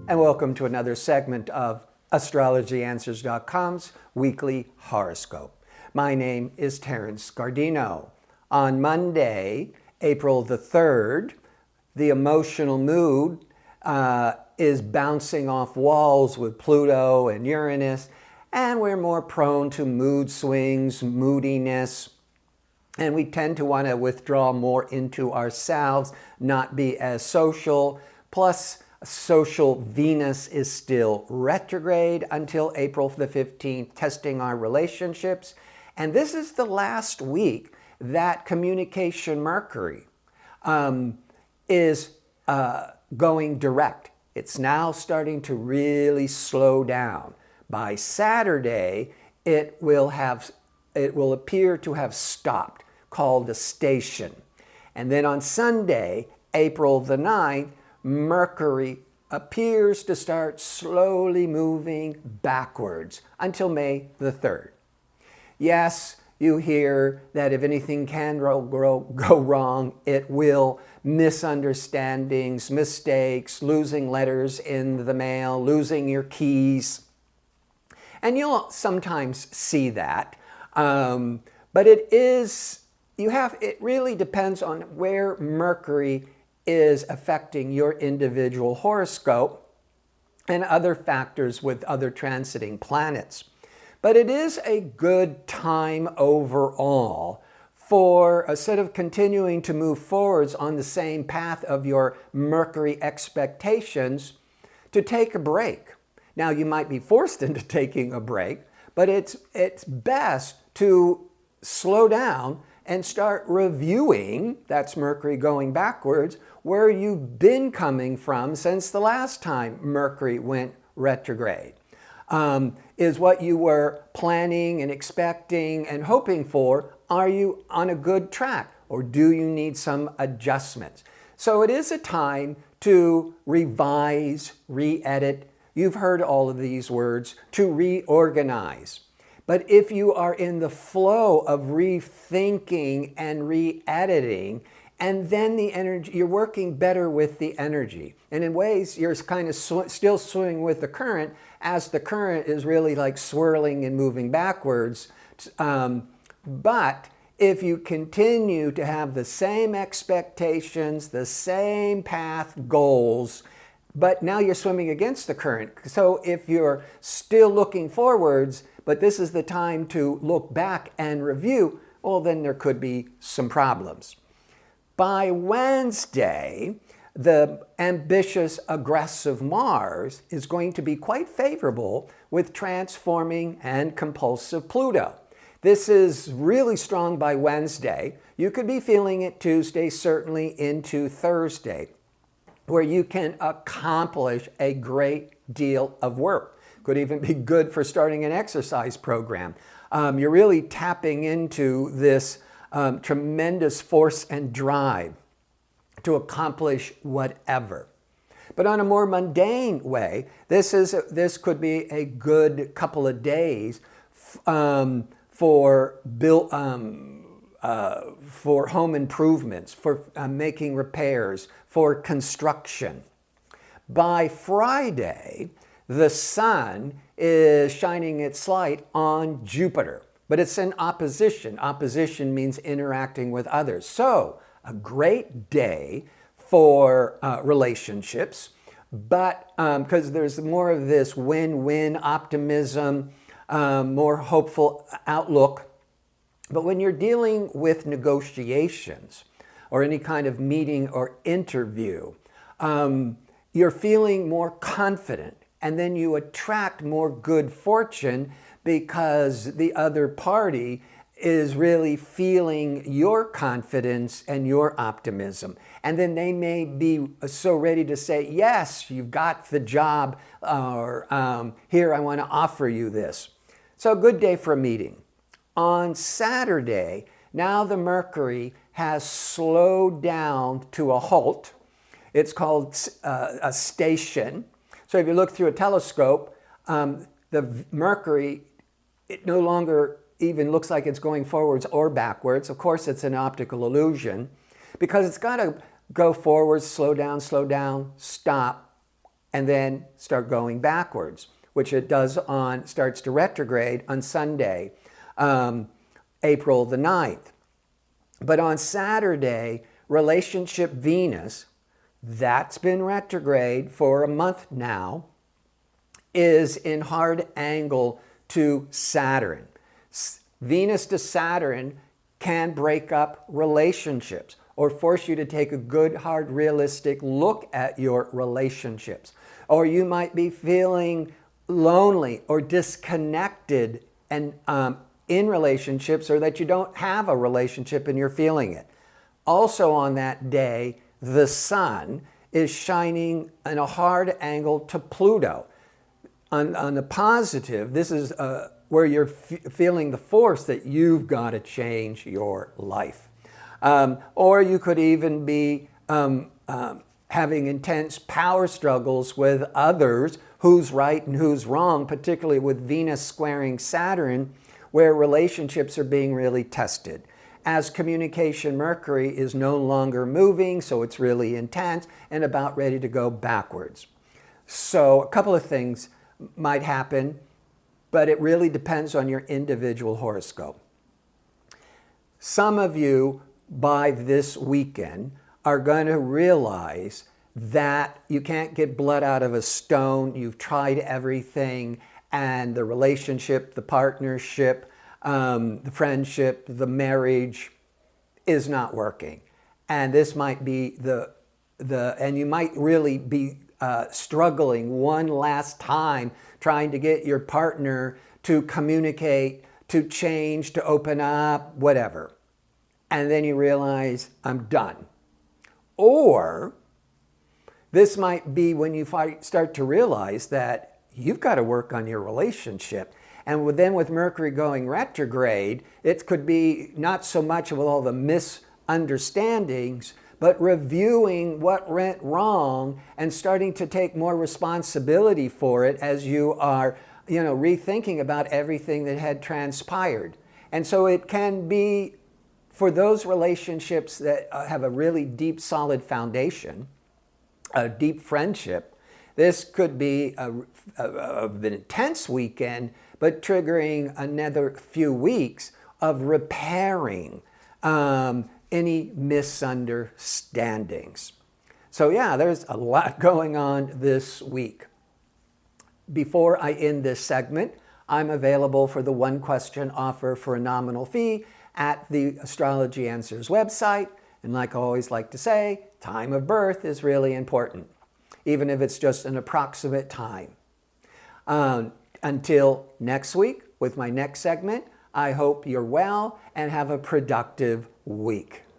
and welcome to another segment of AstrologyAnswers.com's weekly horoscope. My name is Terence Gardino. On Monday, April the 3rd, the emotional mood is bouncing off walls with Pluto and Uranus, and we're more prone to mood swings, moodiness, and we tend to want to withdraw more into ourselves, not be as social. Plus, social Venus is still retrograde until April the 15th, testing our relationships. And this is the last week that communication Mercury is going direct. It's now starting to really slow down. By Saturday, it will appear to have stopped, called a station. And then on Sunday, April the 9th, Mercury appears to start slowly moving backwards until May the 3rd. Yes, you hear that if anything can go wrong, it will. Misunderstandings, mistakes, losing letters in the mail, losing your keys. And you'll sometimes see that. But it really depends on where Mercury is affecting your individual horoscope and other factors with other transiting planets. But it is a good time overall for, instead of continuing to move forwards on the same path of your Mercury expectations, to take a break. Now, you might be forced into taking a break, but it's best to slow down and start reviewing, that's Mercury going backwards, where you've been coming from since the last time Mercury went retrograde. Is what you were planning and expecting and hoping for, are you on a good track, or do you need some adjustments? So it is a time to revise, re-edit. You've heard all of these words, to reorganize. But if you are in the flow of rethinking and re-editing, and then the energy, you're working better with the energy. And in ways, you're kind of still swimming with the current, as the current is really like swirling and moving backwards. But if you continue to have the same expectations, the same path goals, but now you're swimming against the current. So if you're still looking forwards, but this is the time to look back and review, well, then there could be some problems. By Wednesday, the ambitious, aggressive Mars is going to be quite favorable with transforming and compulsive Pluto. This is really strong by Wednesday. You could be feeling it Tuesday, certainly into Thursday, where you can accomplish a great deal of work. Could even be good for starting an exercise program. You're really tapping into this tremendous force and drive to accomplish whatever. But on a more mundane way, this could be a good couple of days for home improvements, for making repairs, for construction. By Friday, the sun is shining its light on Jupiter, but it's in opposition. Opposition means interacting with others. So, a great day for relationships, but because there's more of this win-win optimism, more hopeful outlook. But when you're dealing with negotiations or any kind of meeting or interview, you're feeling more confident, and then you attract more good fortune because the other party is really feeling your confidence and your optimism. And then they may be so ready to say, yes, you've got the job, or here, I want to offer you this. So a good day for a meeting. On Saturday, now the Mercury has slowed down to a halt. It's called a station. So if you look through a telescope, the Mercury, it no longer even looks like it's going forwards or backwards. Of course, it's an optical illusion because it's got to go forwards, slow down, stop, and then start going backwards, which it does starts to retrograde on Sunday, April the 9th. But on Saturday, relationship Venus, that's been retrograde for a month now, is in hard angle to Saturn. Venus to Saturn can break up relationships or force you to take a good, hard, realistic look at your relationships. Or you might be feeling lonely or disconnected and in relationships, or that you don't have a relationship and you're feeling it. Also on that day, the sun is shining in a hard angle to Pluto. On the positive, this is where you're feeling the force that you've got to change your life. Or you could even be having intense power struggles with others, who's right and who's wrong, particularly with Venus squaring Saturn, where relationships are being really tested. As communication, Mercury is no longer moving, so it's really intense and about ready to go backwards. So a couple of things might happen, but it really depends on your individual horoscope. Some of you, by this weekend, are going to realize that you can't get blood out of a stone. You've tried everything, and the relationship, the partnership, the friendship, the marriage is not working. And this might be and you might really be struggling one last time trying to get your partner to communicate, to change, to open up, whatever. And then you realize, I'm done. Or this might be when you start to realize that you've got to work on your relationship. And then with Mercury going retrograde, it could be not so much with all the misunderstandings, but reviewing what went wrong and starting to take more responsibility for it as you are, rethinking about everything that had transpired. And so it can be, for those relationships that have a really deep, solid foundation, a deep friendship, this could be an intense weekend, but triggering another few weeks of repairing any misunderstandings. So yeah, there's a lot going on this week. Before I end this segment, I'm available for the one question offer for a nominal fee at the Astrology Answers website. And like I always like to say, time of birth is really important, even if it's just an approximate time. Until next week with my next segment, I hope you're well and have a productive week.